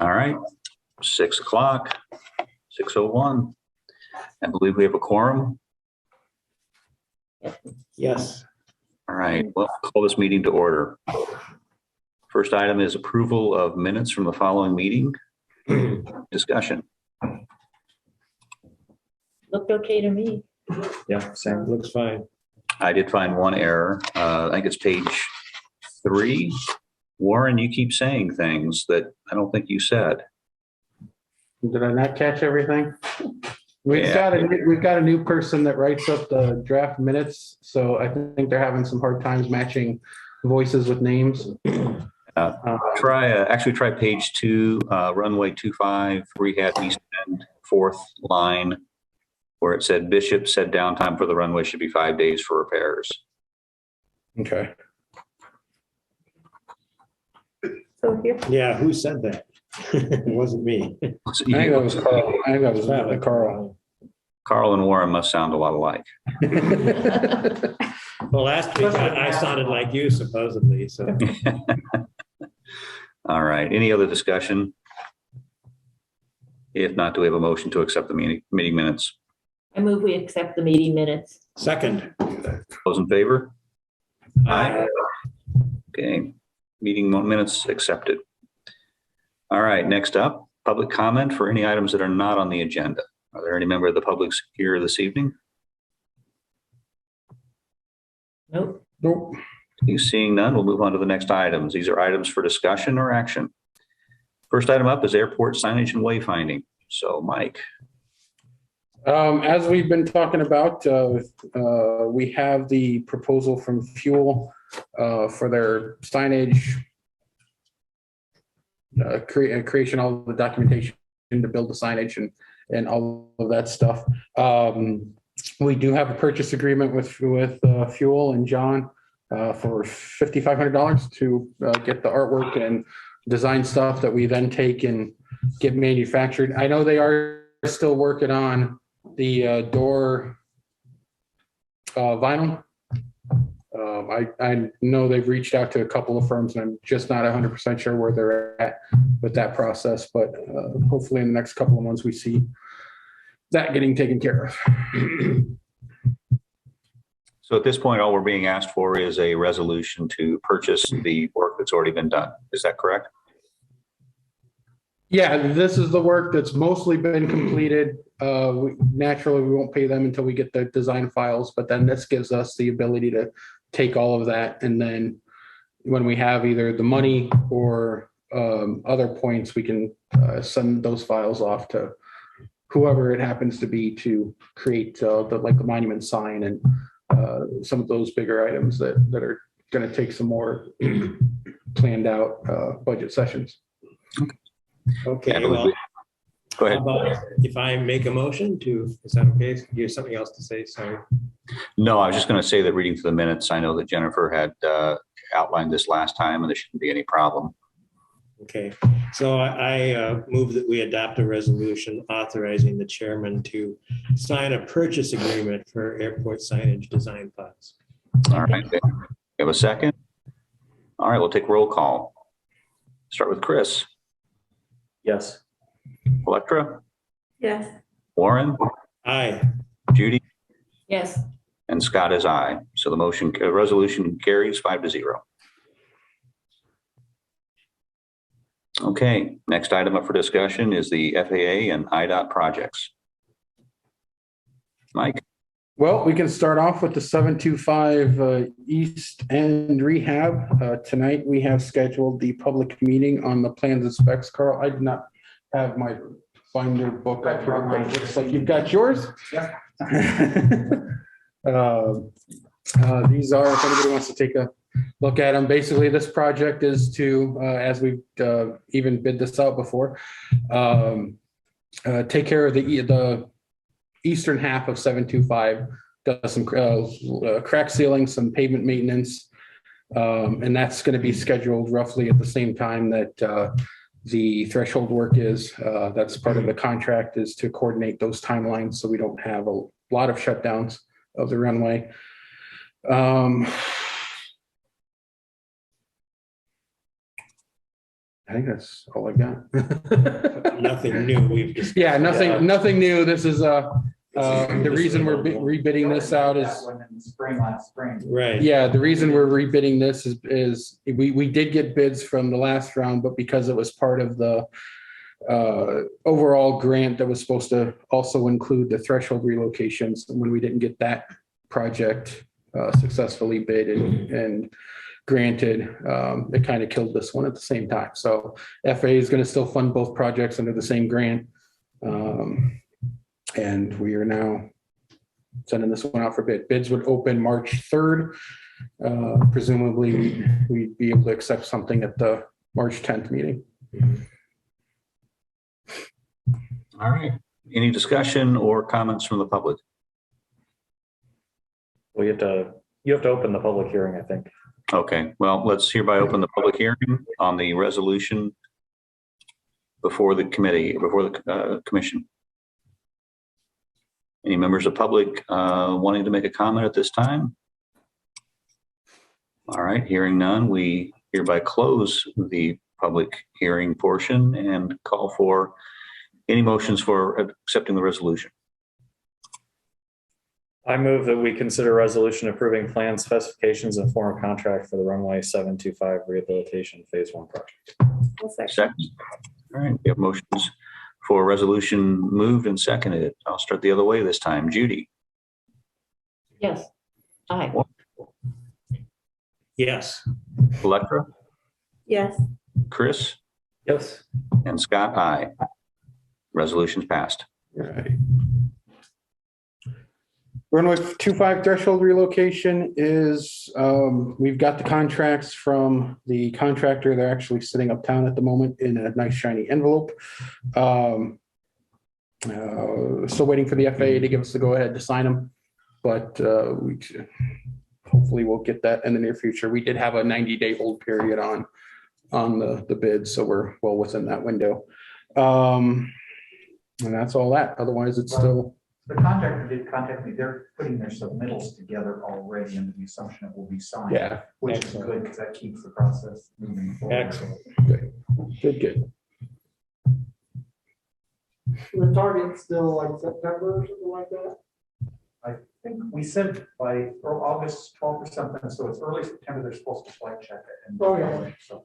All right, 6 o'clock, 6:01. I believe we have a quorum. Yes. All right, well, I'll call this meeting to order. First item is approval of minutes from the following meeting. Discussion. Looked okay to me. Yeah, Sam, looks fine. I did find one error. I think it's page 3. Warren, you keep saying things that I don't think you said. Did I not catch everything? We've Yeah. got a new person that writes up the draft minutes, so I think they're having some hard times matching voices with names. Try page 2, runway 25, rehab east end, 4th line, where it said Bishop said downtime for the runway should be 5 days for repairs. Okay. So here, Yeah, who said that? It wasn't me. So I think that was you, Carl. I think that was Carl. Carl and Warren must sound a lot alike. Well, last week I sounded like you supposedly, so. All right, any other discussion? If not, do we have a motion to accept the meeting minutes? I move we accept the meeting minutes. Second. Those in favor? Aye. Okay, meeting minutes accepted. All right, next up, public comment for any items that are not on the agenda. Are there any member of the public here this evening? Nope. Nope. You seeing none, we'll move on to the next items. These are items for discussion or action. First item up is airport signage and wayfinding. So Mike. As we've been talking about, we have the proposal from Fuel for their signage creation, all of the documentation to build the signage and all of that stuff. We do have a purchase agreement with Fuel and John for $5,500 to get the artwork and design stuff that we then take and get manufactured. I know they are still working on the door vinyl. I know they've reached out to a couple of firms, and I'm just not 100% sure where they're at with that process, but hopefully in the next couple of months we see that getting taken care of. So at this point, all we're being asked for is a resolution to purchase the work that's already been done. Is that correct? Yeah, this is the work that's mostly been completed. Naturally, we won't pay them until we get the design files, but then this gives us the ability to take all of that. And then when we have either the money or other points, we can send those files off to whoever it happens to be to create the monument sign and some of those bigger items that are going to take some more planned out budget sessions. Okay, And well, go ahead. how about if I make a motion to, is that okay? You have something else to say? Sorry. No, I was just going to say that reading through the minutes, I know that Jennifer had outlined this last time and there shouldn't be any problem. Okay, so I move that we adopt a resolution authorizing the chairman to sign a purchase agreement for airport signage design files. All right. We have a second? All right, we'll take roll call. Start with Chris. Yes. Electra, Yes. Warren, Aye. Judy, Yes. and Scott is aye. So the resolution carries 5-0. Okay, next item up for discussion is the Faa and Idot projects. Mike. Well, we can start off with the 725 East End Rehab. Tonight, we have scheduled the public meeting on the plans and specs. Carl, I did not have my binder book up here, but it looks like you've got yours. Yeah. These are, if anybody wants to take a look at them, basically this project is to, as we've even bid this out before, take care of the eastern half of 725, does some crack sealing, some pavement maintenance, and that's going to be scheduled roughly at the same time that the threshold work is. That's part of the contract, is to coordinate those timelines so we don't have a lot of shutdowns of the runway. I think that's all I got. Nothing new. We've just. Yeah, nothing new. This is the reason we're rebidding this out is, Last spring. Right. yeah, the reason we're rebidding this is we did get bids from the last round, but because it was part of the overall grant that was supposed to also include the threshold relocations, and when we didn't get that project successfully bid and granted, it kind of killed this one at the same time. So FAA is going to still fund both projects under the same grant. And we are now sending this one out for bid. Bids would open March 3rd. Presumably, we'd be able to accept something at the March 10th meeting. All right. Any discussion or comments from the public? Well, you have to open the public hearing, I think. Okay, well, let's hereby open the public hearing on the resolution before the committee, before the commission. Any members of public wanting to make a comment at this time? All right, hearing none, we hereby close the public hearing portion and call for any motions for accepting the resolution. I move that we consider resolution approving plan specifications and form a contract for the runway 725 rehabilitation phase 1 project. Second. All right, we have motions for resolution moved and seconded. I'll start the other way this time. Judy, Yes. Aye. Yes. Electra, Yes. Chris, Yes. and Scott, aye. Resolution's passed. All right. Runway 25 threshold relocation is, we've got the contracts from the contractor. They're actually sitting uptown at the moment in a nice shiny envelope. Still waiting for the FAA to give us the go ahead to sign them, but hopefully we'll get that in the near future. We did have a 90-day hold period on the bid, so we're well within that window. And that's all that. Otherwise, it's still. The contractor did contact me. They're putting their submittals together already under the assumption it will be signed. Yeah. Which Excellent. is good because that keeps the process moving forward. Excellent. Good. The target's still like September or something like that? I think we said by August 12th or something, so it's early September, they're supposed to flight check it. And Oh, yeah. So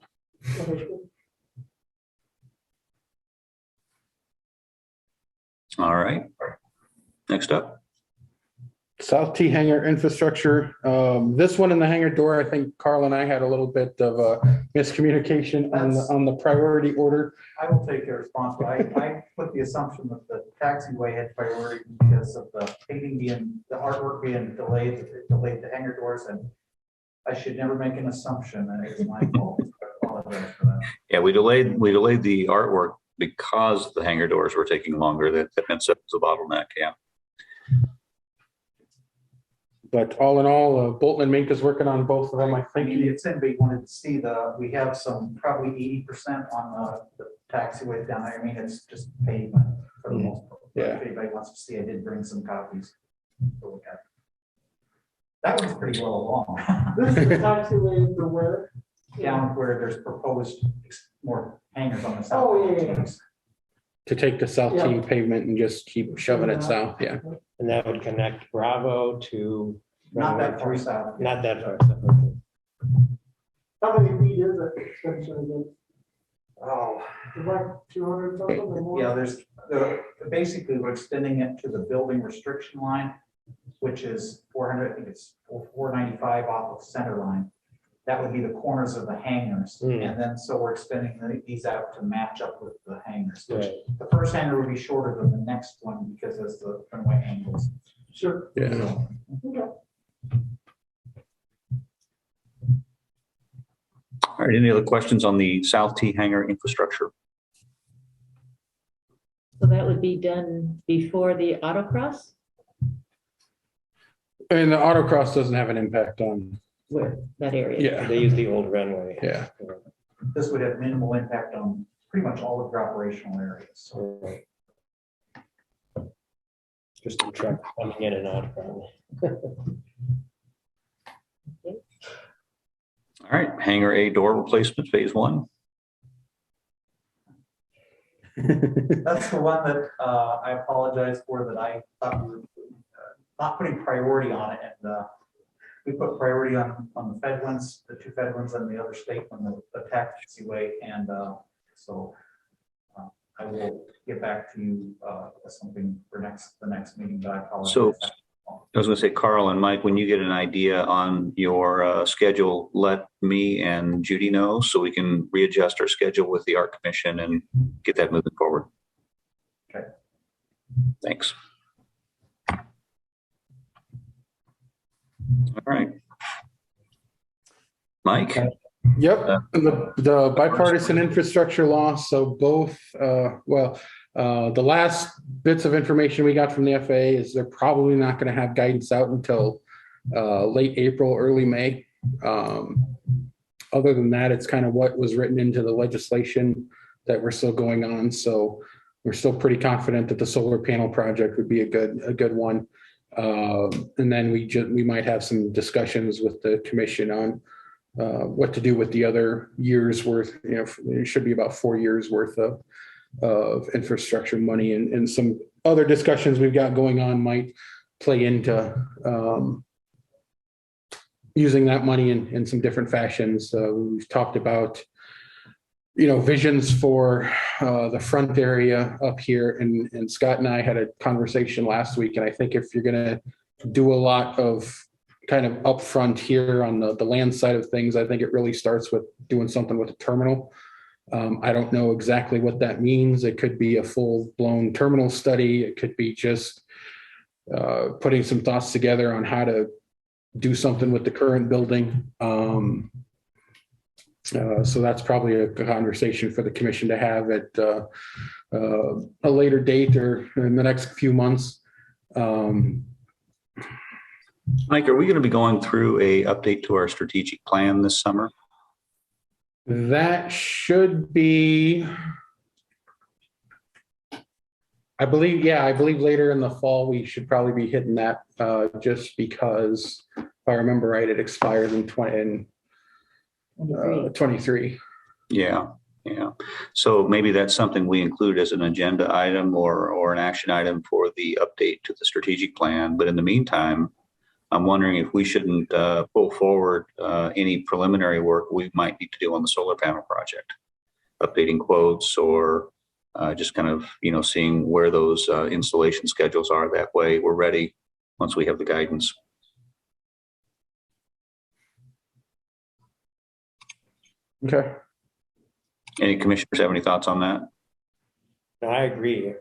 All right. Next up. South T hangar infrastructure. This one in the hangar door, I think Carl and I had a little bit of a miscommunication on the priority order. I will take your response, but I put the assumption that the taxiway had priority because of the painting the artwork being delayed, it delayed the hangar doors, and I should never make an assumption, and it's my fault. I apologize for that. Yeah, we delayed the artwork because the hangar doors were taking longer. That meant that was a bottleneck. Yeah. But all in all, Bolton and Mink is working on both of them, I I think. mean, if anybody wanted to see we have some probably 80% on the taxiway down there. I mean, it's just pavement for the most part. Yeah. If anybody wants to see, I did bring some copies to look at. That one's pretty well along. This is the taxiway for where? Down where there's proposed more hangers on the south. Oh, yeah. To take the South T Yeah. pavement and just keep shoving it south, yeah. And that would connect Bravo to. Not that far runway 3. south. Not that far. south, okay. How many feet is that extension again? Oh, Is it like 200 something or more? yeah, basically we're extending it to the building restriction line, which is 400, I think it's 495 off of center line. That would be the corners of the hangars. Mm. And then, so we're extending these out to match up with the hangars. Which Right. the first hangar would be shorter than the next one because as the runway angles. Sure. Yeah. So, Okay. All right. Any other questions on the South T hangar infrastructure? So that would be done before the autocross? And the autocross doesn't have an impact on, Where, that area? yeah, They use the old runway. yeah. this would have minimal impact on pretty much all of your operational areas. So Right. Just a truck coming in and out. Probably. All right. Hangar A door replacement phase 1. That's the one that I apologize for, that I thought we were not putting priority on it. And we put priority on the Fed ones, the two Fed ones, and the other state one, the taxiway. And so I will get back to you with something for the next meeting, but I apologize. So I was going to say, Carl and Mike, when you get an idea on your schedule, let me and Judy know so we can readjust our schedule with the Art Commission and get that moving forward. Okay. Thanks. All right. Mike? Yep, the bipartisan infrastructure law. So both, the last bits of information we got from the FAA is they're probably not going to have guidance out until late April, early May. Other than that, it's kind of what was written into the legislation that we're still going on. So we're still pretty confident that the solar panel project would be a good one. And then we might have some discussions with the commission on what to do with the other years worth. It should be about 4 years worth of infrastructure money, and some other discussions we've got going on might play into using that money in some different fashions. We've talked about, visions for the front area up here, and Scott and I had a conversation last week, and I think if you're going to do a lot of kind of upfront here on the land side of things, I think it really starts with doing something with the terminal. I don't know exactly what that means. It could be a full-blown terminal study. It could be just putting some thoughts together on how to do something with the current building. So that's probably a conversation for the commission to have at a later date or in the next few months. Mike, are we going to be going through a update to our strategic plan this summer? That should be, I believe later in the fall, we should probably be hitting that just because, if I remember right, it expires in 23. Yeah. So maybe that's something we include as an agenda item or an action item for the update to the strategic plan. But in the meantime, I'm wondering if we shouldn't pull forward any preliminary work we might need to do on the solar panel project, updating quotes or just kind of, seeing where those installation schedules are. That way we're ready once we have the guidance. Okay. Any commissioners have any thoughts on that? No, I agree.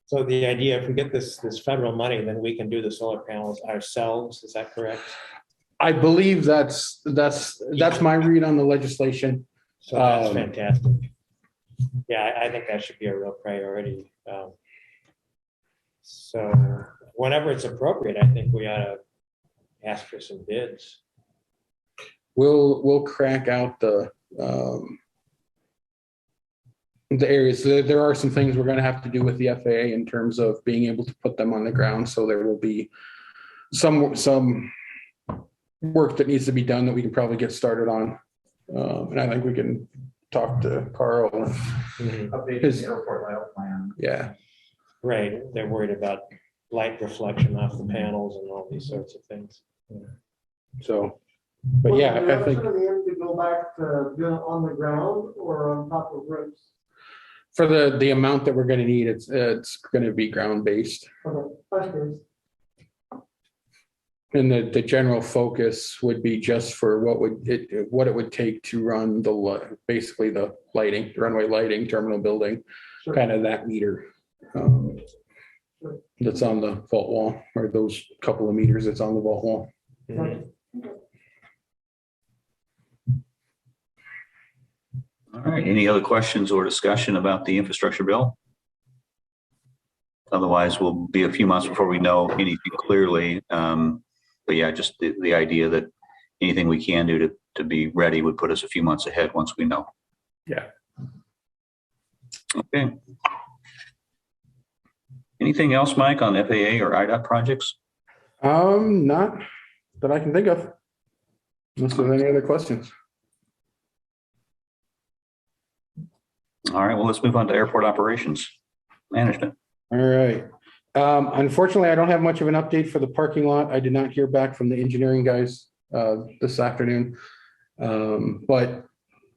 So the idea, if we get this federal money, then we can do the solar panels ourselves. Is that correct? I believe that's my read on the legislation. So that's fantastic. Yeah, I think that should be a real priority. So whenever it's appropriate, I think we ought to ask for some bids. We'll crack out the areas. There are some things we're going to have to do with the FAA in terms of being able to put them on the ground. So there will be some work that needs to be done that we can probably get started on. And I think we can talk to Carl. Updating the airport layout plan. Yeah. Right. They're worried about light reflection off the panels and all these sorts of things. So, but yeah, I think The end to go back to doing it on the ground or on top of roofs. for the amount that we're going to need, it's going to be ground based. Okay, that's good. And the general focus would be just for what it would take to run basically the lighting, runway lighting, terminal building, Sure. kind of that meter that's on the vault wall, or those couple of meters that's on the vault wall. Mhm. All right. Any other questions or discussion about the infrastructure bill? Otherwise, we'll be a few months before we know anything clearly. But yeah, just the idea that anything we can do to be ready would put us a few months ahead once we know. Yeah. Okay. Anything else, Mike, on FAA or IDOT projects? Not that I can think of. Unless there's any other questions. All right, well, let's move on to airport operations management. All right. Unfortunately, I don't have much of an update for the parking lot. I did not hear back from the engineering guys this afternoon. But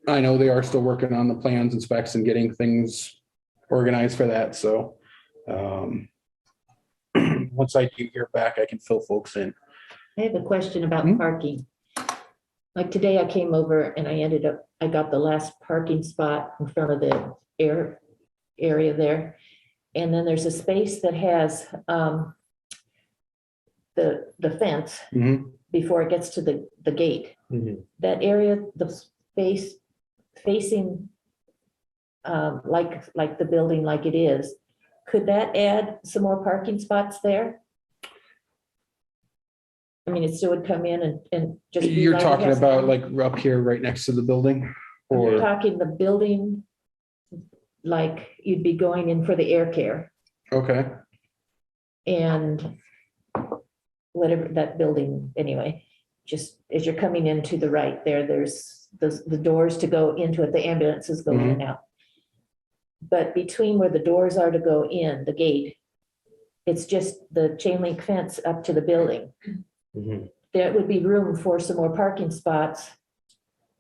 I know they are still working on the plans and specs and getting things organized for that. So once I do hear back, I can fill folks in. I have a question about Hmm? parking. Like today I came over and I got the last parking spot in front of the area there. And then there's a space that has the fence Mhm. before it gets to the gate. Mhm. That area, the space facing like the building like it is, could that add some more parking spots there? I mean, it still would come in and just. be You're like it talking has about now. like up here, right next to the building? We're Or, talking the building, like you'd be going in for the air care okay, and whatever that building, anyway, just as you're coming in to the right there, there's the doors to go into it, the ambulances go in and out. But between where the doors are to go in, the gate, it's just the chain link fence up to the building. Mhm. There would be room for some more parking spots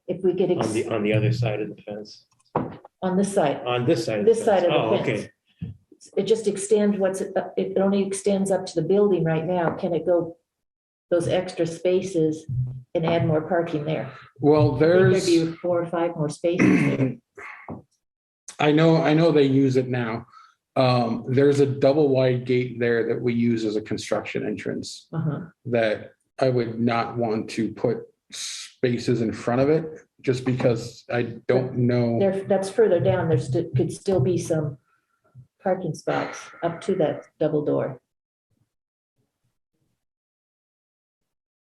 if we could, On the other side of the fence, on this side. on this side. Of the This side fence. of the Oh, fence. okay. It just extends it only extends up to the building right now. Can it go those extra spaces and add more parking there? well, I think there's. there'd be 4 or 5 more spaces there. I know they use it now. There's a double wide gate there that we use as a construction entrance Uh-huh. that I would not want to put spaces in front of it, just because I don't know. That's further down. Could still be some parking spots up to that double door.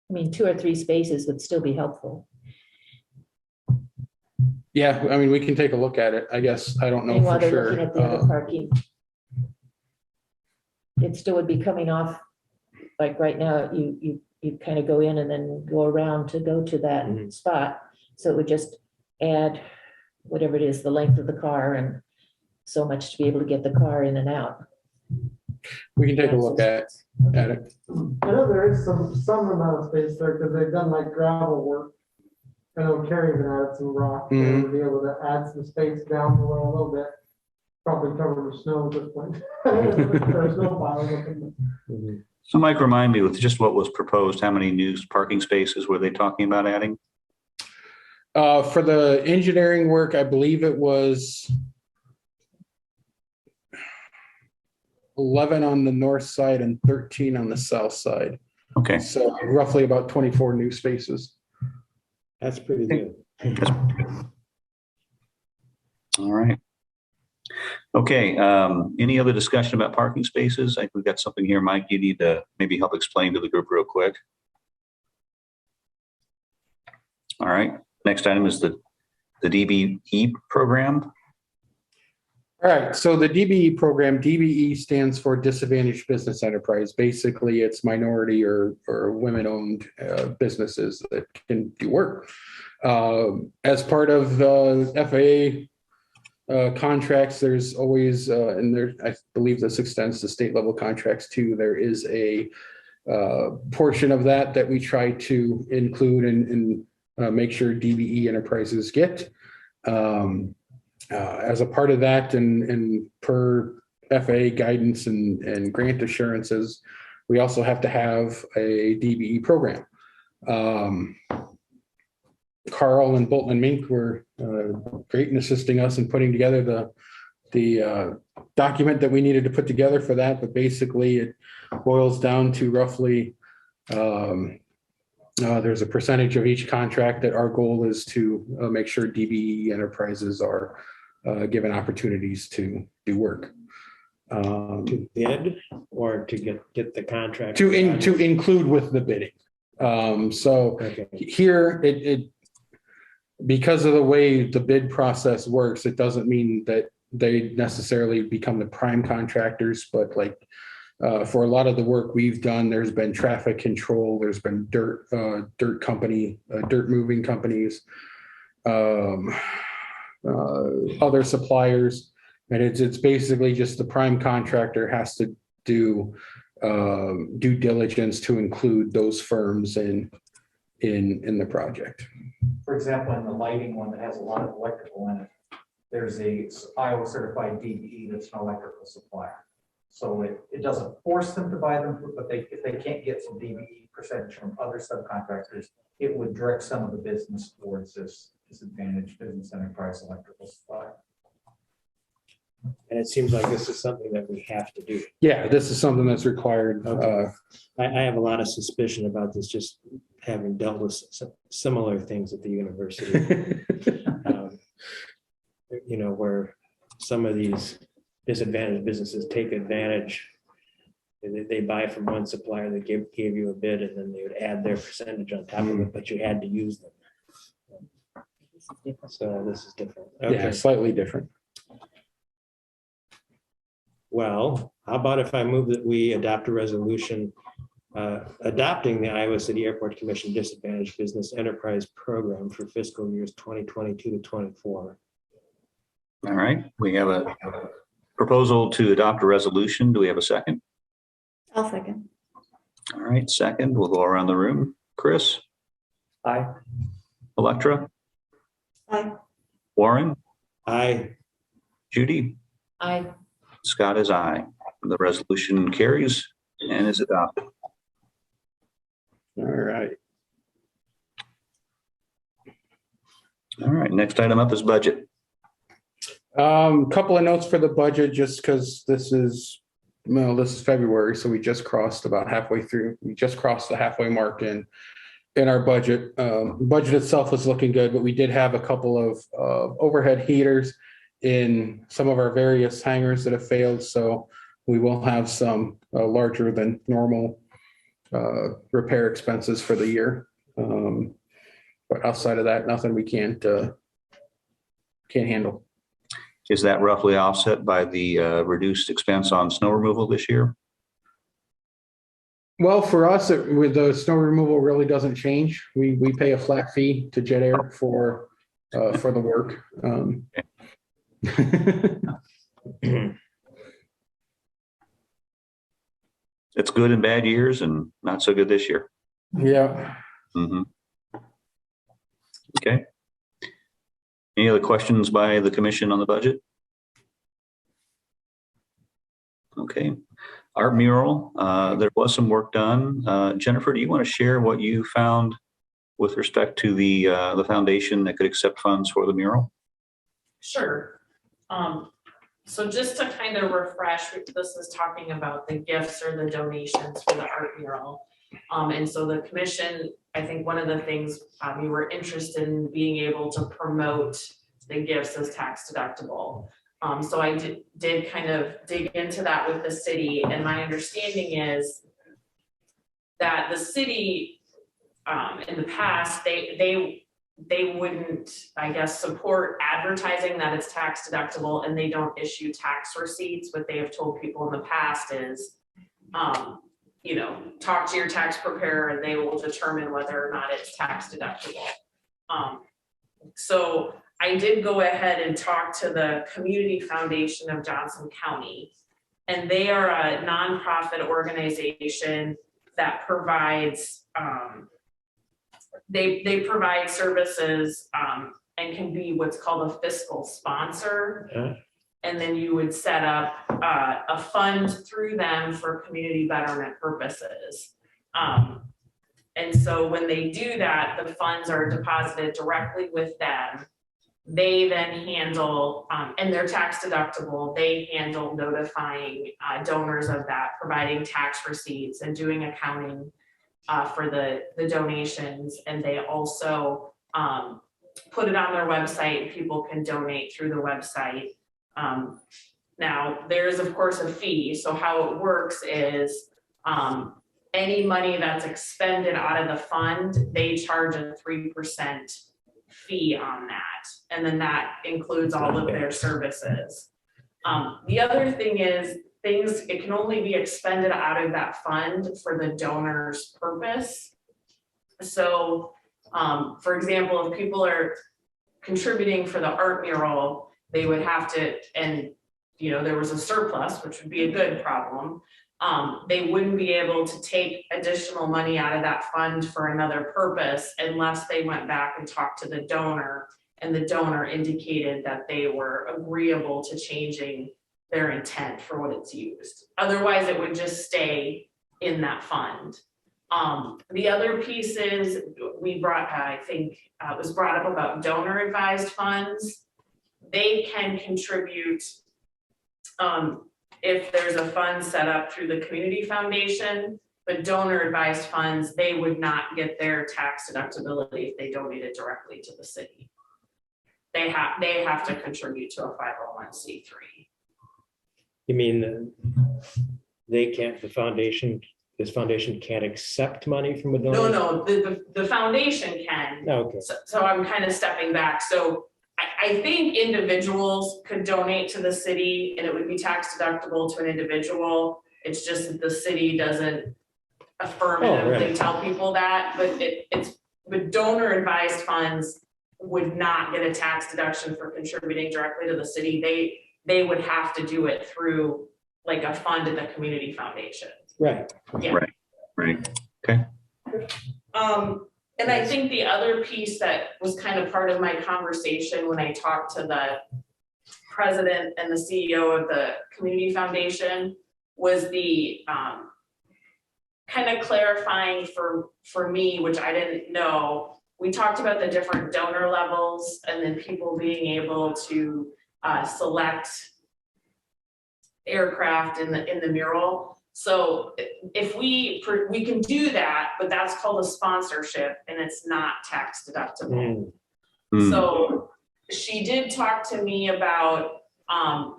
I mean, 2 or 3 spaces would still be helpful. Yeah, I mean, we can take a look at it. I guess I don't know And while for they're looking sure. at the other parking, it still would be coming off, like right now, you kind of go in and then go around to go to that Mhm. spot. So it would just add whatever it is, the length of the car and so much to be able to get the car in and out. We can take a look at it. I know there is some amount of space there because they've done like gravel work. I know Carrie even added some rock there to be able to add some space down below a little bit. Probably covered with snow at this point. There's no piles up in Mhm. So Mike, remind me with just what was proposed, how many new parking spaces were they talking about adding? For the engineering work, I believe it was 11 on the north side and 13 on the south side. Okay, So roughly about 24 new spaces. That's pretty good. all right. Okay, any other discussion about parking spaces? I think we've got something here. Mike, you need to maybe help explain to the group real quick. All right, next item is the DBE program. All right, so the DBE program, DBE stands for Disadvantaged Business Enterprise. Basically, it's minority or women-owned businesses that can do work. As part of FAA contracts, there's always, and there, I believe this extends to state level contracts too, there is a portion of that we try to include and make sure DBE enterprises get. As a part of that and per FAA guidance and grant assurances, we also have to have a DBE program. Carl and Bolton and Mink were great in assisting us in putting together the document that we needed to put together for that, but basically it boils down to roughly there's a percentage of each contract that our goal is to make sure DBE enterprises are given opportunities to do work. To bid or to get the contract? To include with the bidding. So Okay. here it because of the way the bid process works, it doesn't mean that they necessarily become the prime contractors, but like for a lot of the work we've done, there's been traffic control, there's been dirt moving companies. other suppliers. And it's basically just the prime contractor has to do due diligence to include those firms in the project. For example, in the lighting one that has a lot of electrical in it, there's a Iowa certified DBE that's an electrical supplier. So it doesn't force them to buy them, but if they can't get some DBE percentage from other subcontractors, it would direct some of the business towards this disadvantaged business enterprise electrical supplier. And it seems like this is something that we have to do. Yeah, this is something that's required. Okay. I have a lot of suspicion about this, just having dealt with similar things at the university. You know, where some of these disadvantaged businesses take advantage. They buy from one supplier that gave you a bid, and then they would add their percentage on top of it, but you had to use them. So this is different. Yeah, Okay. slightly different. Well, how about if I move that we adopt a resolution adopting the Iowa City Airport Commission Disadvantaged Business Enterprise Program for fiscal years 2022 to 24. All right, we have a proposal to adopt a resolution. Do we have a second? I'll second. All right, second, we'll go around the room. Chris? Aye. Electra? Aye. Warren? Aye. Judy? Aye. Scott is aye. The resolution carries and is adopted. All right. All right, next item up is budget. Couple of notes for the budget, just because this is February, so we just crossed about halfway through. We just crossed the halfway mark in our budget. Budget itself is looking good, but we did have a couple of overhead heaters in some of our various hangars that have failed. So we will have some larger than normal repair expenses for the year. But outside of that, nothing we can't handle. Is that roughly offset by the reduced expense on snow removal this year? Well, for us, with the snow removal really doesn't change. We pay a flat fee to Jet Air for the work. It's good in bad years and not so good this year. Yeah. Mhm. Okay. Any other questions by the commission on the budget? Okay. Art mural, there was some work done. Jennifer, do you want to share what you found with respect to the foundation that could accept funds for the mural? Sure. So just to kind of refresh, this is talking about the gifts or the donations for the art mural. And so the commission, I think one of the things we were interested in being able to promote the gifts as tax deductible. So I did kind of dig into that with the city, and my understanding is that the city in the past, they wouldn't, I guess, support advertising that it's tax deductible, and they don't issue tax receipts. What they have told people in the past is, you know, talk to your tax preparer and they will determine whether or not it's tax deductible. So I did go ahead and talk to the Community Foundation of Johnson County, and they are a nonprofit organization that provides, they provide services and can be what's called a fiscal sponsor. Yeah. And then you would set up a fund through them for community betterment purposes. And so when they do that, the funds are deposited directly with them. They then handle, and they're tax deductible, they handle notifying donors of that, providing tax receipts and doing accounting for the donations. And they also put it on their website, and people can donate through the website. Now, there is, of course, a fee. So how it works is any money that's expended out of the fund, they charge a 3% fee on that. And then that includes all of their services. The other thing is it can only be expended out of that fund for the donor's purpose. So, for example, if people are contributing for the art mural, they would have to, and, there was a surplus, which would be a good problem. They wouldn't be able to take additional money out of that fund for another purpose unless they went back and talked to the donor, and the donor indicated that they were agreeable to changing their intent for what it's used. Otherwise, it would just stay in that fund. The other piece is we brought, I think it was brought up about donor advised funds. They can contribute if there's a fund set up through the community foundation, but donor advised funds, they would not get their tax deductibility if they donated directly to the city. They have to contribute to a 501c3. You mean they can't, this foundation can't accept money from a donor? No, the foundation can. Okay. So I'm kind of stepping back. So I think individuals could donate to the city and it would be tax deductible to an individual. It's just that the city doesn't affirmatively tell people that, but donor advised funds would not get a tax deduction for contributing directly to the city. They would have to do it through like a fund at the community foundation. Right. Yeah. Right. Okay. And I think the other piece that was kind of part of my conversation when I talked to the president and the CEO of the community foundation was the kind of clarifying for me, which I didn't know. We talked about the different donor levels and then people being able to select aircraft in the mural. So if we can do that, but that's called a sponsorship and it's not tax deductible. So she did talk to me about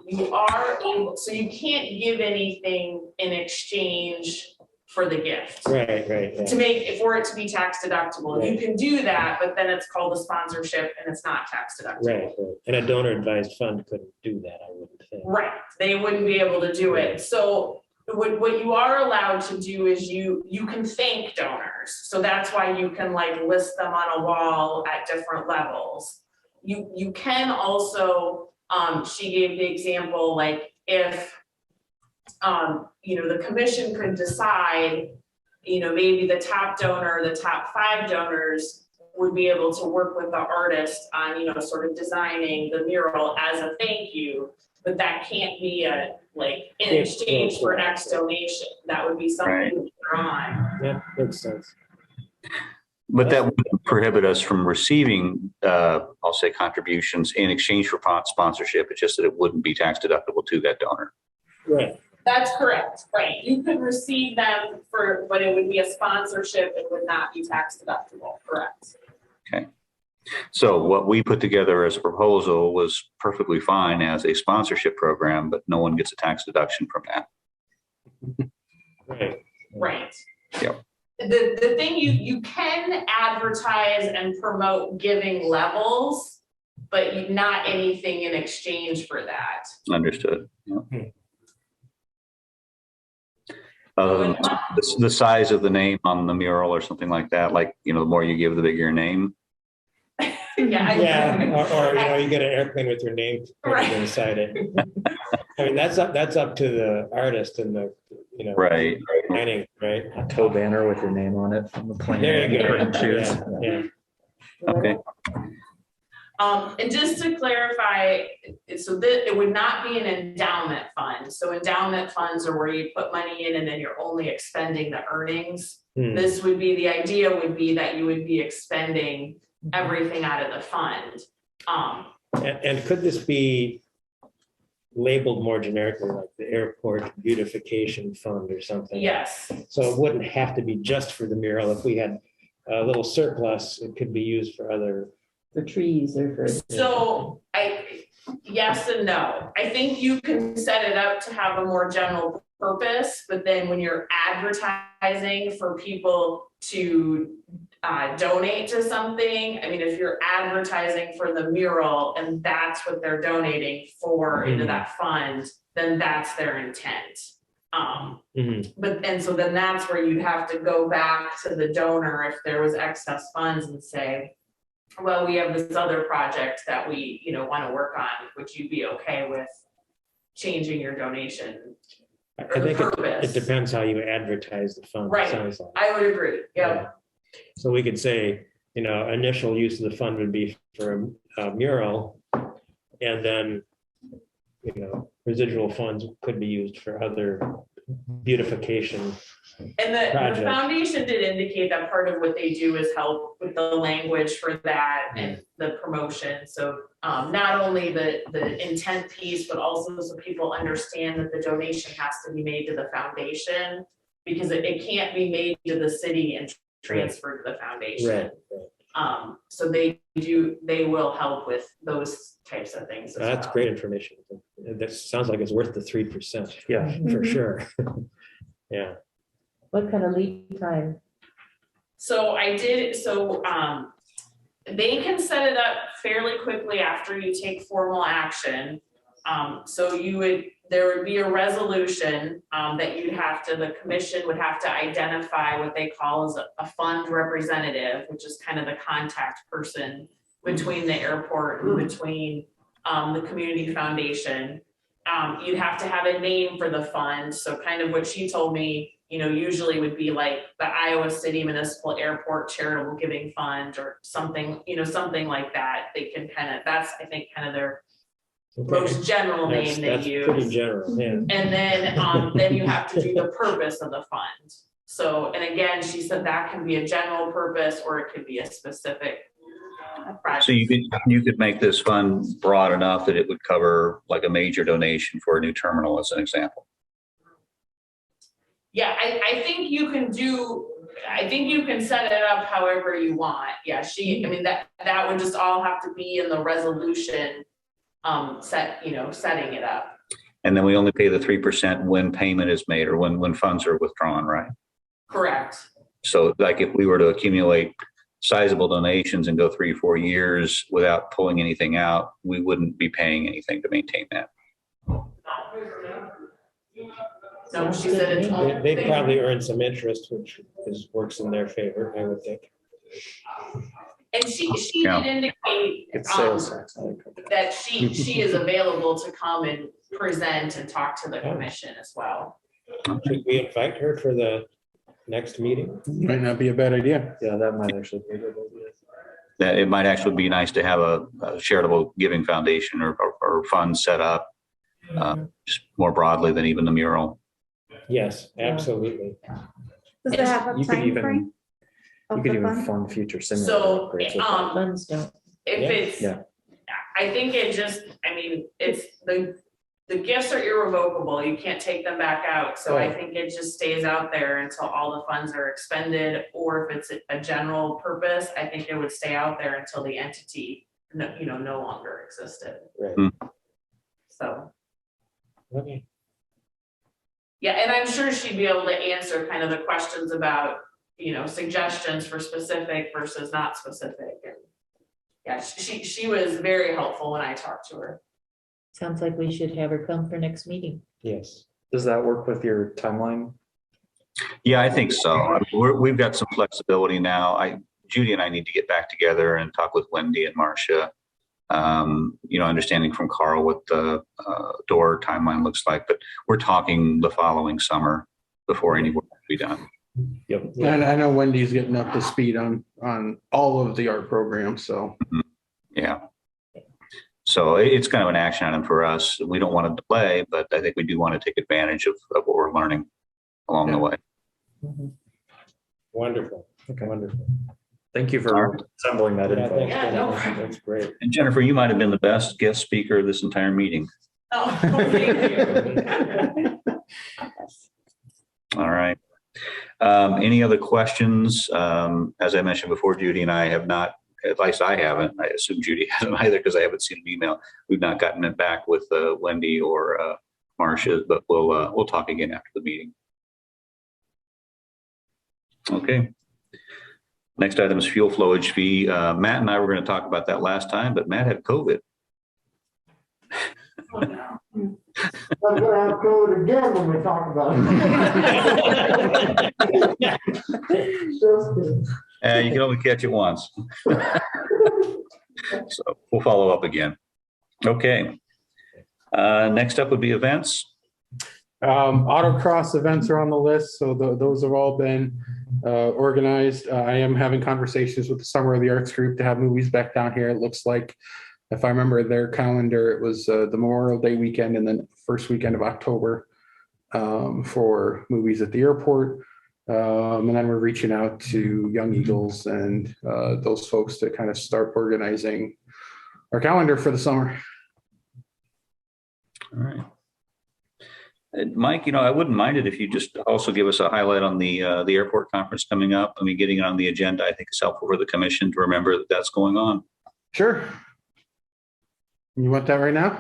you are able, so you can't give anything in exchange for the gift. Right. Yeah. To make, for it to be tax deductible. Right. You can do that, but then it's called a sponsorship and it's not tax deductible. Right. And a donor advised fund couldn't do that, I wouldn't think. Right, they wouldn't be able to do it. So what you are allowed to do is you can thank donors. So that's why you can like list them on a wall at different levels. You can also, she gave the example, like if, the commission could decide, maybe the top donor, the top 5 donors would be able to work with the artist on, sort of designing the mural as a thank you, but that can't be in exchange for X donation. That would be something later on. Yeah, makes sense. But that wouldn't prohibit us from receiving, I'll say, contributions in exchange for sponsorship. It's just that it wouldn't be tax deductible to that donor. Right. That's correct, right. You could receive them but it would be a sponsorship. It would not be tax deductible, correct. Okay. So what we put together as a proposal was perfectly fine as a sponsorship program, but no one gets a tax deduction from that. Right. Yep. The thing you can advertise and promote giving levels, but not anything in exchange for that. Understood. Yep. The size of the name on the mural or something like that, like, the more you give, the bigger your name. Or you get an airplane with your name printed inside it. I mean, that's up to the artist and the, Right. planning, right? A tow banner with your name on it from the plane. There you go. Yeah. Okay. And just to clarify, so that it would not be an endowment fund. So endowment funds are where you put money in and then you're only expending the earnings. This would be, the idea would be that you would be expending everything out of the fund. And could this be labeled more generically, like the airport beautification fund or something? Yes. So it wouldn't have to be just for the mural. If we had a little surplus, it could be used for other. For trees or for. So yes and no. I think you can set it up to have a more general purpose, but then when you're advertising for people to donate to something, I mean, if you're advertising for the mural and that's what they're donating for into that fund, then that's their intent. So then that's where you'd have to go back to the donor if there was excess funds and say, well, we have this other project that we, want to work on, would you be okay with changing your donation? I Or the think it purpose. depends how you advertise the fund. it Right. sounds like. I would agree, yeah. So we could say, initial use of the fund would be for a mural. And then, residual funds could be used for other beautification. And the Project. foundation did indicate that part of what they do is help with the language for that and the promotion. So not only the intent piece, but also so people understand that the donation has to be made to the foundation, because it can't be made to the city and transferred to the foundation. Right. So they will help with those types of things as That's well. great information. That sounds like it's worth the 3%. Yeah. For Mhm. sure. Yeah. What kind of lead time? So they can set it up fairly quickly after you take formal action. So there would be a resolution that the commission would have to identify what they call as a fund representative, which is kind of the contact person between the airport and between the community foundation. You'd have to have a name for the fund. So kind of what she told me, usually would be like the Iowa City Municipal Airport Charitable Giving Fund or something, something like that. They can that's, I think, kind of their most general name they That's use. pretty general, yeah. And then you have to do the purpose of the fund. So, and again, she said that can be a general purpose or it could be a specific project. So you could make this fund broad enough that it would cover like a major donation for a new terminal as an example. Yeah, I think you can set it up however you want. Yeah, that would just all have to be in the resolution, setting it up. And then we only pay the 3% when payment is made or when funds are withdrawn, right? Correct. So like if we were to accumulate sizable donations and go 3 or 4 years without pulling anything out, we wouldn't be paying anything to maintain that. No, she said it's. They probably earn some interest, which works in their favor, I would think. And she Yeah. did indicate It's sales um, tax. that she is available to come and present and talk to the commission as well. Should we invite her for the next meeting? Might not be a bad idea. Yeah, that might actually be a good idea. That it might actually be nice to have a charitable giving foundation or fund set up just more broadly than even the mural. Yes, absolutely. Does it have a You could time even, frame? you could even fund future simulator So, upgrades with that. Funds don't. if Yeah. it's, Yeah. I think it's the gifts are irrevocable. You can't take them back out. So I Right. think it just stays out there until all the funds are expended, or if it's a general purpose, I think it would stay out there until the entity no longer existed. Right. So, Okay. yeah, and I'm sure she'd be able to answer kind of the questions about, suggestions for specific versus not specific. And yeah, she was very helpful when I talked to her. Sounds like we should have her come for next meeting. Yes. Does that work with your timeline? Yeah, I think so. I mean, we've got some flexibility now. Judy and I need to get back together and talk with Wendy and Marcia. Understanding from Carl what the door timeline looks like, but we're talking the following summer before any work will be done. Yep. And I know Wendy's getting up to speed on all of the art programs, so. Yeah. So it's kind of an action item for us. We don't want to delay, but I think we do want to take advantage of what we're learning along the way. Wonderful. Okay. Wonderful. Thank you All for right. assembling that Yeah, info. thanks, Yeah, no. That's great. And Jennifer, you might have been the best guest speaker of this entire meeting. Oh, thank you. All right. Any other questions? As I mentioned before, Judy and I have not, at least I haven't, I assume Judy hasn't either because I haven't seen an email. We've not gotten it back with Wendy or Marcia, but we'll talk again after the meeting. Okay. Next item is fuel flowage fee. Matt and I were going to talk about that last time, but Matt had COVID. I'm gonna have COVID again when we talk about it. Just kidding. And you can only catch it once. So we'll follow up again. Okay. Next up would be events. Autocross events are on the list, so those have all been organized. I am having conversations with the Summer of the Arts group to have movies back down here. It looks like, if I remember their calendar, it was the Memorial Day weekend and then first weekend of October for movies at the airport. And then we're reaching out to Young Eagles and those folks to kind of start organizing our calendar for the summer. All right. Mike, I wouldn't mind it if you just also give us a highlight on the airport conference coming up. I mean, getting it on the agenda, I think is helpful for the commission to remember that that's going on. Sure. You want that right now?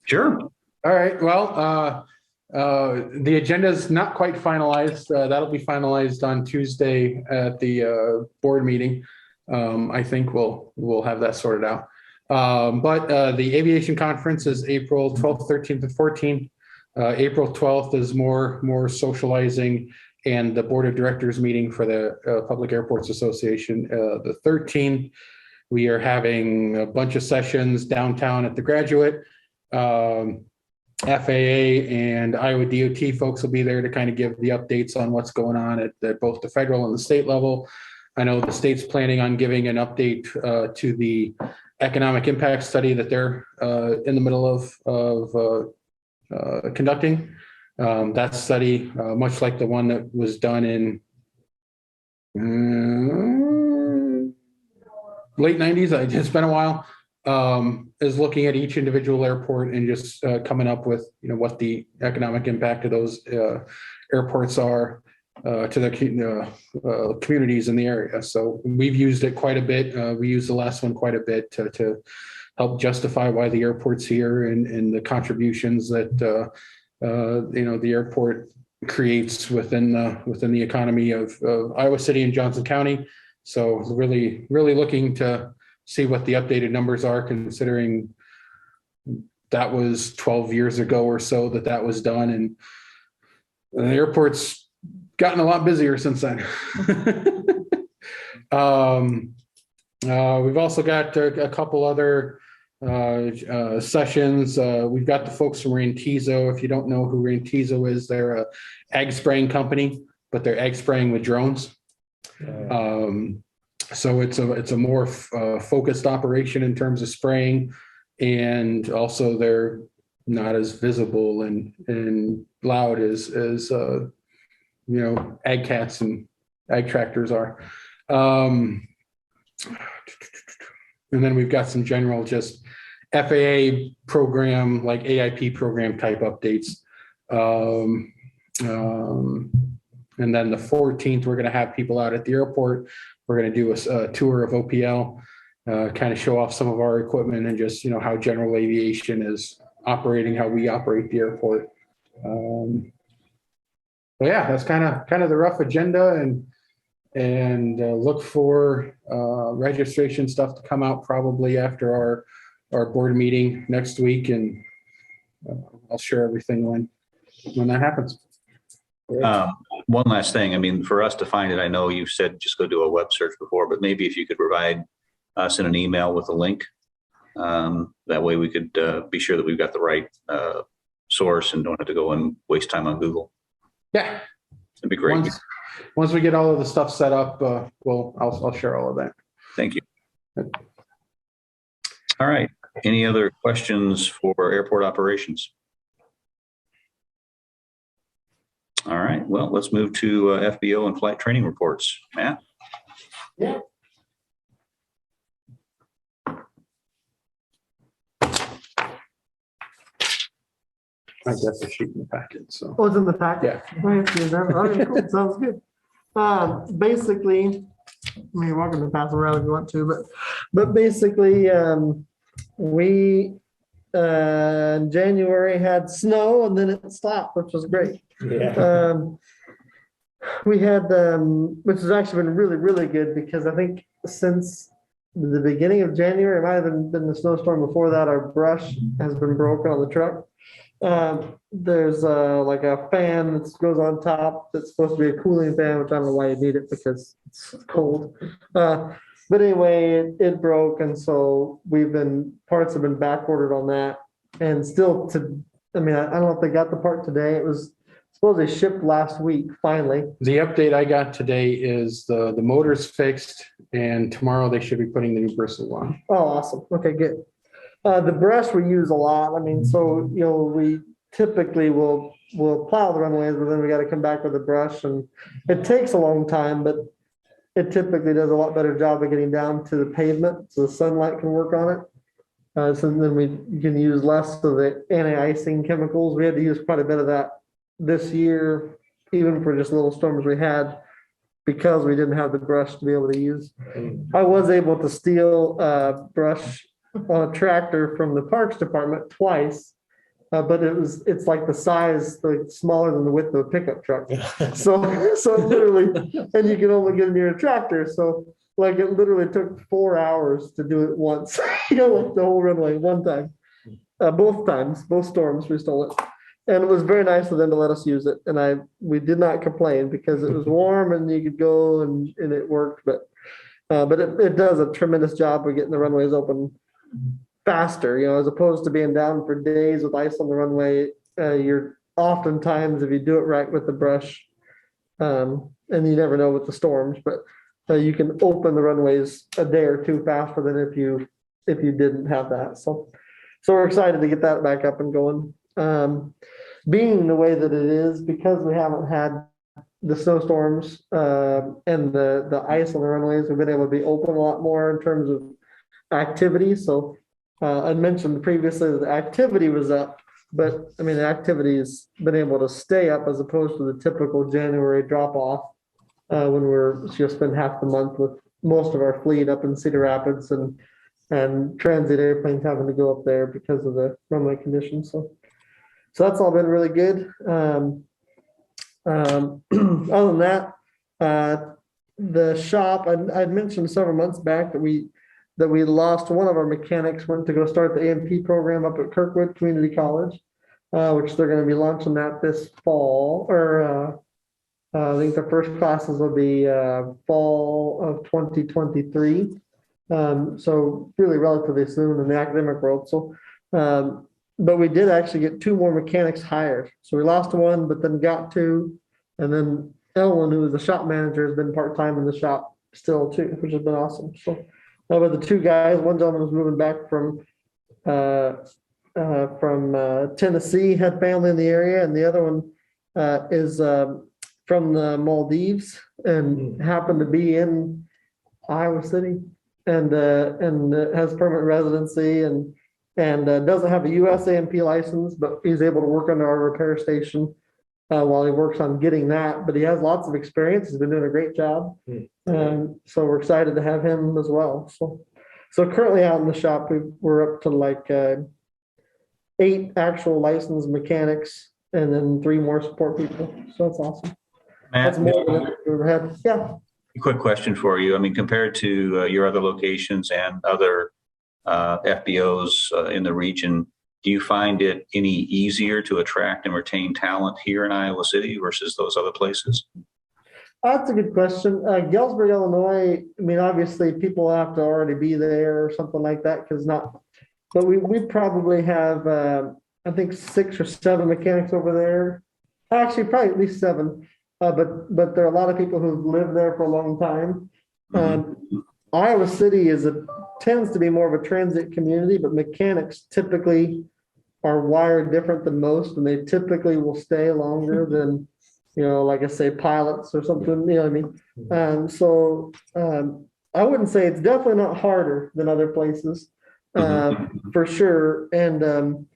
Sure. All right. Well, the agenda is not quite finalized. That'll be finalized on Tuesday at the board meeting. I think we'll have that sorted out. But the aviation conference is April 12th, 13th, and 14th. April 12th is more socializing and the board of directors meeting for the Public Airports Association. The 13th, we are having a bunch of sessions downtown at the Graduate. FAA and Iowa DOT folks will be there to kind of give the updates on what's going on at both the federal and the state level. I know the state's planning on giving an update to the economic impact study that they're in the middle of conducting. That study, much like the one that was done in late 90s, it's been a while, is looking at each individual airport and just coming up with, what the economic impact of those airports are to the communities in the area. So we've used it quite a bit. We used the last one quite a bit to help justify why the airport's here and the contributions that the airport creates within the economy of Iowa City and Johnson County. So really looking to see what the updated numbers are, considering that was 12 years ago or so that was done, and the airport's gotten a lot busier since then. We've also got a couple other sessions. We've got the folks from Rantizo. If you don't know who Rantizo is, they're a ag spraying company, but they're ag spraying with drones. So it's a more focused operation in terms of spraying, and also they're not as visible and loud as ag cats and ag tractors are. And then we've got some general just FAA program, like AIP program type updates. And then the 14th, we're going to have people out at the airport. We're going to do a tour of OPL, kind of show off some of our equipment and just, how general aviation is operating, how we operate the airport. But yeah, that's kind of the rough agenda, and look for registration stuff to come out probably after our board meeting next week, and I'll share everything when that happens. One last thing. I mean, for us to find it, I know you said just go do a web search before, but maybe if you could provide us in an email with a link, that way we could be sure that we've got the right source and don't have to go and waste time on Google. Yeah, that'd be great. Once we get all of the stuff set up, I'll share all of that. Thank you. All right. Any other questions for airport operations? All right. Well, let's move to FBO and flight training reports. Matt? Yeah. I got the sheet in the packet, so. Oh, it's in the packet? Yeah. Right, okay, cool, sounds good. Basically, you're welcome to pass around if you want to, but basically, we in January had snow and then it stopped, which was great. Yeah. We had, which has actually been really, really good, because I think since the beginning of January, it might have been the snowstorm before that, our brush has been broken on the truck. There's like a fan that goes on top that's supposed to be a cooling fan, which I don't know why you need it because it's cold. But anyway, it broke, and so parts have been back ordered on that. And still I don't know if they got the part today. It was supposedly shipped last week, finally. The update I got today is the motor's fixed and tomorrow they should be putting the new bristle on. Oh, awesome. Okay, good. The brush we use a lot. I mean, so, we typically will plow the runways, but then we got to come back with a brush, and it takes a long time, but it typically does a lot better job of getting down to the pavement so the sunlight can work on it. So then we can use less of the anti-icing chemicals. We had to use quite a bit of that this year, even for just little storms we had, because we didn't have the brush to be able to use. I was able to steal brush on a tractor from the Parks Department twice, but it's like the size, like smaller than the width of a pickup truck. So literally, and you can only get near a tractor. So like it literally took 4 hours to do it once, like the whole runway one time. Both storms we stole it. And it was very nice of them to let us use it. And we did not complain because it was warm and you could go and it worked. But it does a tremendous job of getting the runways open faster, as opposed to being down for days with ice on the runway. You're oftentimes, if you do it right with the brush, and you never know with the storms, but you can open the runways a day or two faster than if you didn't have that. So we're excited to get that back up and going. Being the way that it is, because we haven't had the snowstorms and the ice on the runways, we've been able to be open a lot more in terms of activity. So I mentioned previously that the activity was up, but I mean, the activity has been able to stay up as opposed to the typical January drop off when we're just been half the month with most of our fleet up in Cedar Rapids and transit airplanes having to go up there because of the runway conditions. So that's all been really good. Other than that, the shop, I'd mentioned several months back that we lost one of our mechanics, went to go start the AMP program up at Kirkwood Community College, which they're going to be launching that this fall, or I think the first classes will be fall of 2023. So really relatively soon in the academic world. So, but we did actually get 2 more mechanics hired. So we lost one, but then got 2. And then Ellen, who is the shop manager, has been part-time in the shop still too, which has been awesome. So with the 2 guys, one gentleman was moving back from Tennessee, had family in the area, and the other one is from the Maldives and happened to be in Iowa City and has permanent residency and doesn't have a US AMP license, but he's able to work under our repair station while he works on getting that. But he has lots of experience. He's been doing a great job. So we're excited to have him as well. So currently out in the shop, we're up to like 8 actual licensed mechanics and then 3 more support people. So that's awesome. Matt, That's more than we've ever had. Yeah. quick question for you. I mean, compared to your other locations and other FBOs in the region, do you find it any easier to attract and retain talent here in Iowa City versus those other places? That's a good question. Galesburg, Illinois, I mean, obviously people have to already be there or something like that but we probably have, I think 6 or 7 mechanics over there. Actually, probably at least 7. But there are a lot of people who've lived there for a long time. Iowa City tends to be more of a transit community, but mechanics typically are wired different than most, and they typically will stay longer than, like I say, pilots or something, you know what I mean? So I wouldn't say it's definitely not harder than other places, for sure. And,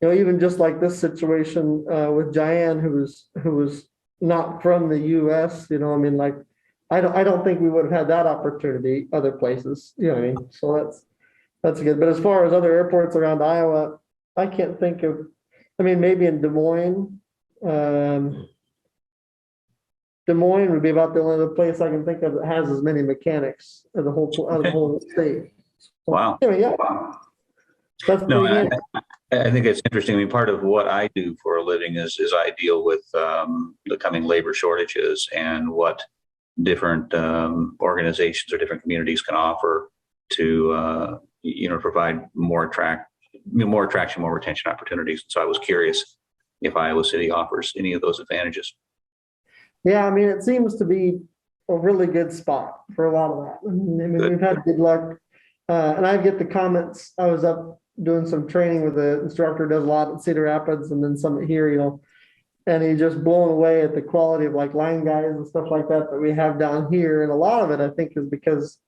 even just like this situation with Diane, who was not from the US, I mean, like, I don't think we would have had that opportunity other places, you know what I mean? So that's good. But as far as other airports around Iowa, I can't think of, I mean, maybe in Des Moines. Des Moines would be about the only other place I can think of that has as many mechanics as the whole state. So, Wow. anyway, yeah. That's No, pretty good. I think it's interesting. I mean, part of what I do for a living is I deal with the coming labor shortages and what different organizations or different communities can offer to provide more attraction, more retention opportunities. So I was curious if Iowa City offers any of those advantages. Yeah, I mean, it seems to be a really good spot for a lot of that. I mean, we've had good luck. And I get the comments. I was up doing some training with the instructor, does a lot at Cedar Rapids and then some here, and he's just blown away at the quality of like line guys and stuff like that we have down here. And a lot of it, I think, is because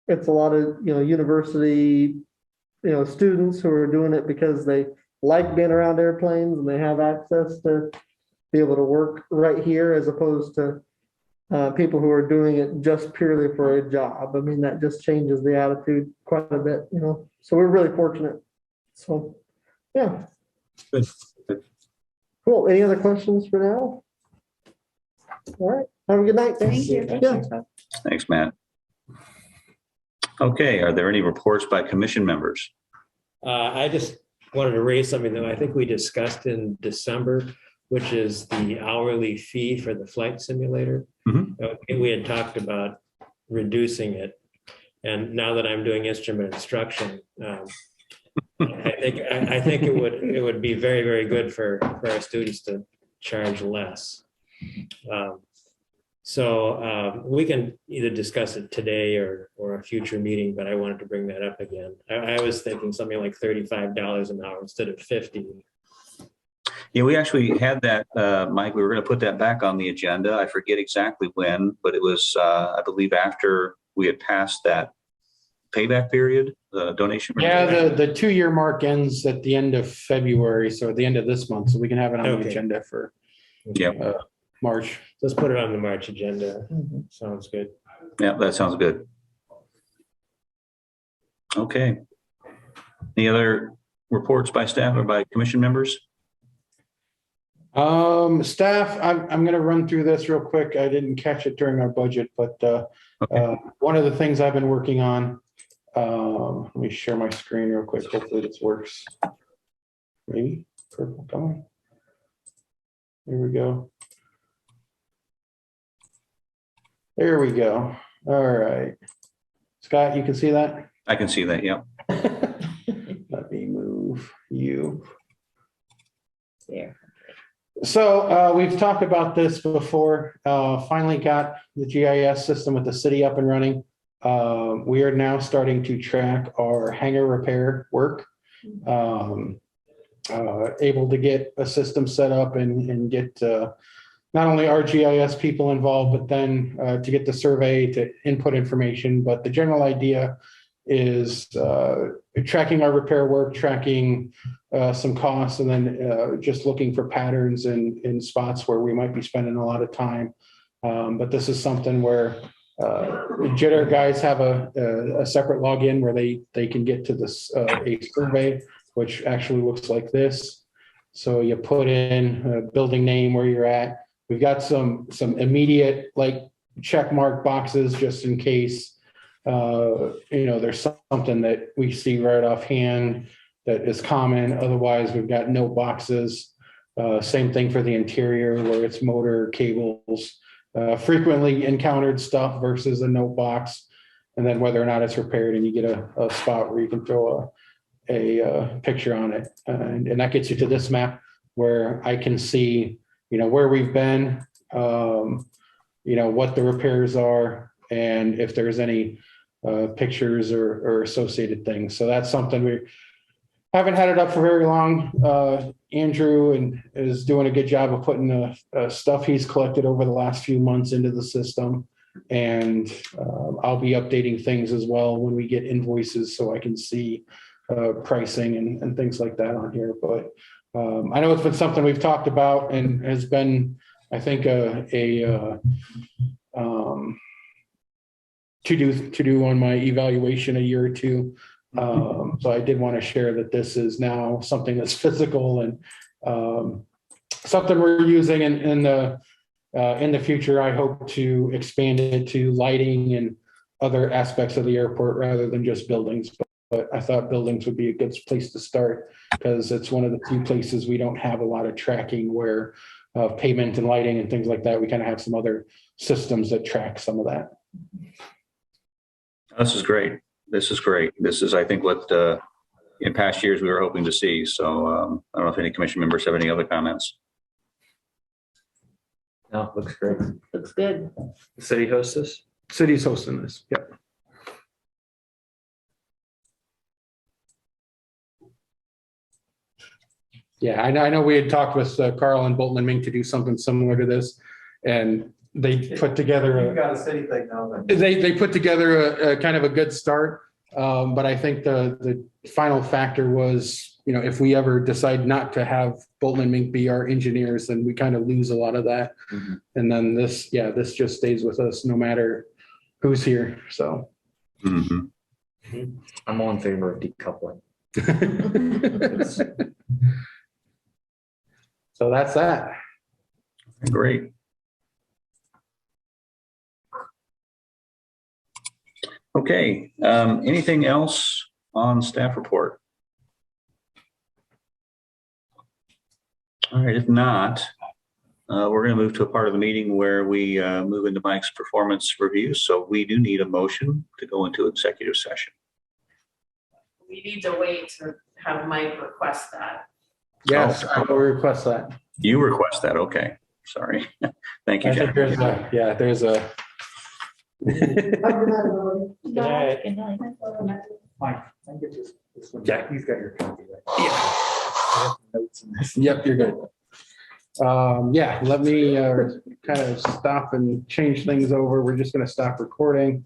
it's a lot of, university, students who are doing it because they like being around airplanes and they have access to be able to work right here as opposed to people who are doing it just purely for a job. I mean, that just changes the attitude quite a bit, so we're really fortunate. So, yeah. Good. Cool. Any other questions for now? All right. Have a good night. Thank you. Yeah. Thanks, Matt. Okay, are there any reports by commission members? I just wanted to raise something that I think we discussed in December, which is the hourly fee for the flight simulator. We had talked about reducing it. And now that I'm doing instrument instruction, I think it would be very, very good for our students to charge less. So we can either discuss it today or a future meeting, but I wanted to bring that up again. I was thinking something like $35 an hour instead of $50. Yeah, we actually had that, Mike. We were going to put that back on the agenda. I forget exactly when, but it was, I believe, after we had passed that payback period, the donation. Yeah, the 2-year mark ends at the end of February, so at the end of this month, so we can have it on the agenda for March. Let's put it on the March agenda. Sounds good. Yeah, that sounds good. Okay. Any other reports by staff or by commission members? Staff, I'm going to run through this real quick. I didn't catch it during our budget, but one of the things I've been working on, let me share my screen real quick. Hopefully this works. Maybe. Purple, come on. Here we go. There we go. All right. Scott, you can see that? I can see that, yeah. Let me move you. There. So we've talked about this before. Finally got the GIS system with the city up and running. We are now starting to track our hangar repair work. Able to get a system set up and get not only our GIS people involved, but then to get the survey to input information. But the general idea is tracking our repair work, tracking some costs, and then just looking for patterns in spots where we might be spending a lot of time. But this is something where JITR guys have a separate login where they can get to this a survey, which actually looks like this. So you put in a building name where you're at. We've got some immediate like check mark boxes just in case there's something that we see right offhand that is common. Otherwise, we've got note boxes. Same thing for the interior where it's motor cables, frequently encountered stuff versus a note box, and then whether or not it's repaired, and you get a spot where you can throw a picture on it, and that gets you to this map where I can see where we've been, what the repairs are, and if there's any pictures or associated things. So that's something we haven't had it up for very long. Andrew is doing a good job of putting the stuff he's collected over the last few months into the system. And I'll be updating things as well when we get invoices so I can see pricing and things like that on here. But I know it's been something we've talked about and has been, I think, to do on my evaluation a year or two. So I did want to share that this is now something that's physical and something we're using in the future. I hope to expand it to lighting and other aspects of the airport rather than just buildings. but I thought buildings would be a good place to start because it's one of the few places we don't have a lot of tracking where pavement and lighting and things like that. We kind of have some other systems that track some of that. This is great. This is great. This is, I think, what in past years we were hoping to see. So I don't know if any commission members have any other comments. No, looks great. Looks good. The city hosts this? City's hosting this. Yep. Yeah, I know we had talked with Carl and Bolton and Mink to do something similar to this, and they put together You've got a city thing now, then. they put together a kind of a good start. But I think the final factor was, you know, if we ever decide not to have Bolton and Mink be our engineers, then we kind of lose a lot of that. Mm-hmm. And then this just stays with us no matter who's here. So. Mhm. I'm all in favor of decoupling. So that's that. Great. Okay, anything else on staff report? All right, if not, we're going to move to a part of the meeting where we move into Mike's performance review. So we do need a motion to go into executive session. We need to wait to have Mike request that. Yes, I will request that. You request that, okay. Sorry. Thank you, I think Jennifer. there's a. Have a good night, everybody. Good night. Good night. Mike, I get this one. Yeah. You've got your copy, right? Yeah. I have notes in this. Yep, you're good. Yeah, let me kind of stop and change things over. We're just going to stop recording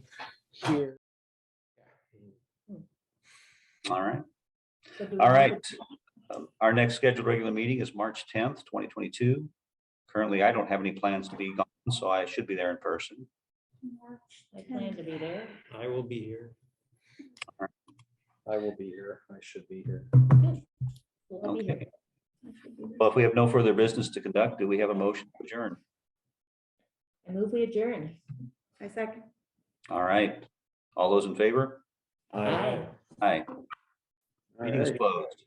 here. All right. All right. Our next scheduled regular meeting is March 10th, 2022. Currently, I don't have any plans to be gone, so I should be there in person. I plan to be there. I will be here. I will be here. I should be here. We'll be here. Okay. Well, if we have no further business to conduct, do we have a motion to adjourn? I move we adjourn. I second. All right. All those in favor? Aye. Aye. All Meeting is right. closed.